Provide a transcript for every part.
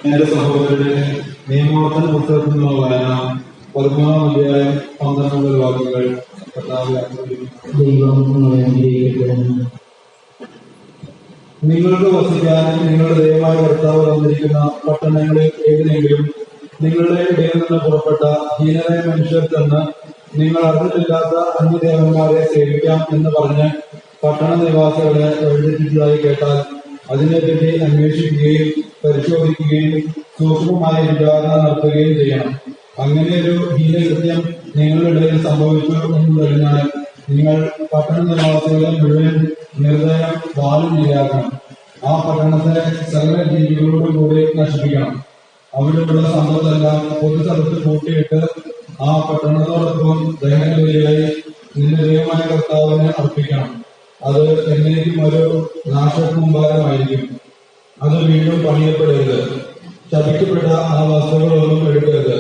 എന്റെ സഹോദരനെ, നിയമവർത്തന പുസ്തകത്തിൽ നിന്നുള്ള വായന 13-ാം അധ്യായം 12 വാക്യങ്ങൾ. നിങ്ങൾക്ക് വസിക്കാൻ നിങ്ങളുടെ ദൈവമായ കർത്താവ് തന്നിരിക്കുന്ന പട്ടണങ്ങളിൽ ഏതിനെങ്കിലും നിങ്ങളുടെ ഇടയിൽ നിന്ന് പുറപ്പെട്ട ഹീനരായ മനുഷ്യർ ചെന്ന് നിങ്ങൾ അറിഞ്ഞിട്ടില്ലാത്ത അന്യദേവന്മാരെ സേവിക്കാം എന്ന് പറഞ്ഞ് പട്ടണ നിവാസികളെ വഴിതെറ്റിച്ചതായി കേട്ടാൽ അതിനെപ്പറ്റി അന്വേഷിക്കുകയും പരിശോധിക്കുകയും സൂക്ഷ്മമായ വിചാരണ നടത്തുകയും ചെയ്യണം. അങ്ങനെ ഒരു ഹീനകൃത്യം നിങ്ങളുടെ ഇടയിൽ സംഭവിച്ചു എന്ന് കഴിഞ്ഞാൽ നിങ്ങൾ പട്ടണ നിവാസികളെ മുഴുവൻ നിർദ്ദയം വാളുമില്ലാക്കണം. ആ പട്ടണത്തെ സകല ജീവികളോടും കൂടി നശിപ്പിക്കണം. അവിടെയുള്ള സമ്പത്തെല്ലാം പൊതുസ്ഥലത്ത് കൂട്ടിയിട്ട് ആ പട്ടണത്തോടൊപ്പം ദഹനബലിയായി നിന്റെ ദൈവമായ കർത്താവിനെ അർപ്പിക്കണം. അത് എന്നേക്കും ഒരു നാശകൂമ്പാരമായിരിക്കും. അത് വീണ്ടും പണിയപ്പെടരുത്. ശപിക്കപ്പെട്ട ആ വസ്തുക്കളൊന്നും എടുക്കരുത്.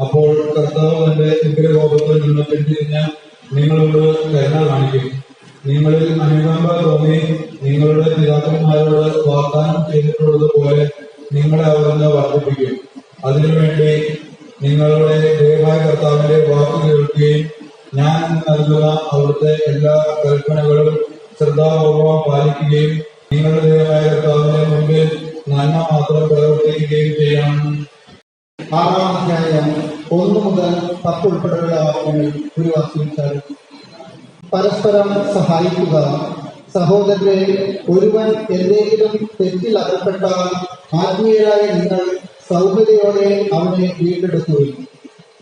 അപ്പോൾ കർത്താവ് തന്റെ ഉഗ്രകോപത്തിൽ നിന്ന് പിന്തിരിഞ്ഞ് നിങ്ങളോട് കരുണ കാണിക്കും. നിങ്ങളിൽ അനുകമ്പ തോന്നി നിങ്ങളുടെ പിതാക്കന്മാരോട് വാഗ്ദാനം ചെയ്തിട്ടുള്ളതുപോലെ നിങ്ങളെ അവിടുന്ന് വർദ്ധിപ്പിക്കും. അതിനുവേണ്ടി നിങ്ങളുടെ ദൈവമായ കർത്താവിന്റെ വാക്ക് കേൾക്കുകയും ഞാൻ നൽകുക അവിടുത്തെ എല്ലാ കൽപ്പനകളും ശ്രദ്ധാപൂർവം പാലിക്കുകയും നിങ്ങളുടെ ദൈവമായ കർത്താവിന്റെ മുമ്പിൽ നന്മ മാത്രം പ്രവർത്തിക്കുകയും ചെയ്യണം. 6-ാം അധ്യായം 1 മുതൽ 10 ഉൾപ്പെടെയുള്ള വാക്യങ്ങൾ ഒരു വാക്യം. പരസ്പരം സഹായിക്കുക. സഹോദരരെ, ഒരുവൻ എന്തെങ്കിലും തെറ്റിൽ അകപ്പെട്ടാൽ ആത്മീയരായ നിങ്ങൾ സൗകര്യോടെ അവനെ വീണ്ടെടുക്കുകയും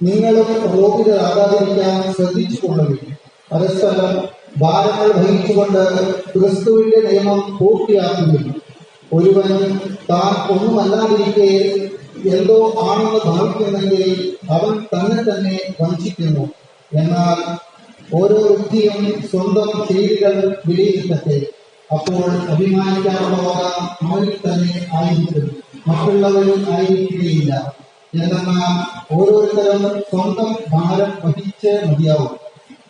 നിങ്ങളും റോഗിതരാകാതിരിക്കാൻ ശ്രദ്ധിച്ചുകൊള്ളുകയും പരസ്പരം ഭാരങ്ങൾ വഹിച്ചുകൊണ്ട് ക്രിസ്തുവിന്റെ നിയമം പൂർത്തിയാക്കുകയും ഒരുവൻ താൻ ഒന്നുമല്ലാതിരിക്കെ എന്തോ ആണെന്ന് ഭാവിക്കുന്നെങ്കിൽ അവൻ തന്നെ വഞ്ചിക്കുന്നു. എന്നാൽ ഓരോ വ്യക്തിയും സ്വന്തം ചെയ്തികൾ വിലയിരുത്തട്ടെ. അപ്പോൾ അഭിമാനിക്കാനുള്ള വക അവരിൽ തന്നെ ആയിരിക്കും, മറ്റുള്ളവരിൽ ആയിരിക്കുകയില്ല. എന്നാൽ ഓരോരുത്തരും സ്വന്തം ഭാരം വഹിച്ച് മതിയാവും.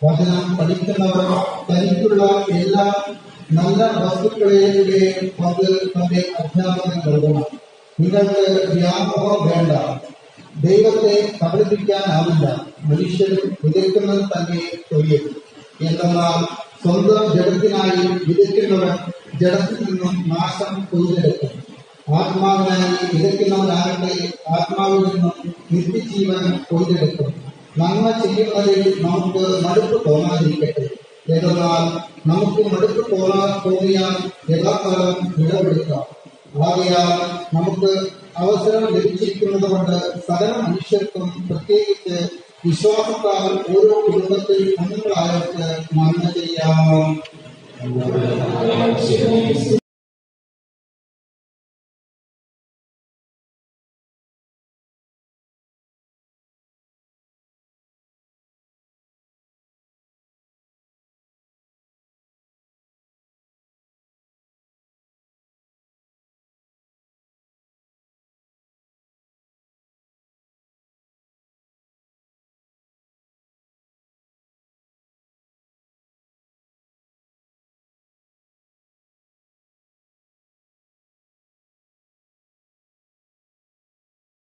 വചനം പഠിക്കുന്നവർ തനിക്കുള്ള എല്ലാ നല്ല വസ്തുക്കളിലെ പങ്ക് തന്റെ അധ്യാപകൻ നൽകണം. നിങ്ങൾക്ക് വ്യാമോഹം വേണ്ട. ദൈവത്തെ കബളിപ്പിക്കാനാവില്ല. മനുഷ്യൻ വിതയ്ക്കുന്നത് തന്നെ തൊഴിൽ. എന്നാൽ സ്വന്തം ജഡത്തിനായി വിതയ്ക്കുന്നവൻ ജഡത്തിൽ നിന്നും നാശം കൊയ്തെടുക്കും. ആത്മാവിനായി വിതയ്ക്കുന്നവനാകട്ടെ ആത്മാവിൽ നിന്നും നിത്യജീവൻ കൊയ്തെടുക്കും. നന്മ ചെയ്യുന്നതിൽ നമുക്ക് മടുപ്പ് തോന്നാതിരിക്കട്ടെ. എന്നാൽ നമുക്ക് മടുപ്പ് തോന്നിയാൽ യഥാകാലം വിളവെടുക്കാം. ആകയാൽ നമുക്ക് അവസരം ലഭിച്ചിരിക്കുന്നത് കൊണ്ട് സകല മനുഷ്യർക്കും പ്രത്യേകിച്ച് വിശ്വാസത്താൽ ഓരോ കുടുംബത്തിൽ അംഗങ്ങളായവർക്ക് നന്മ ചെയ്യാം.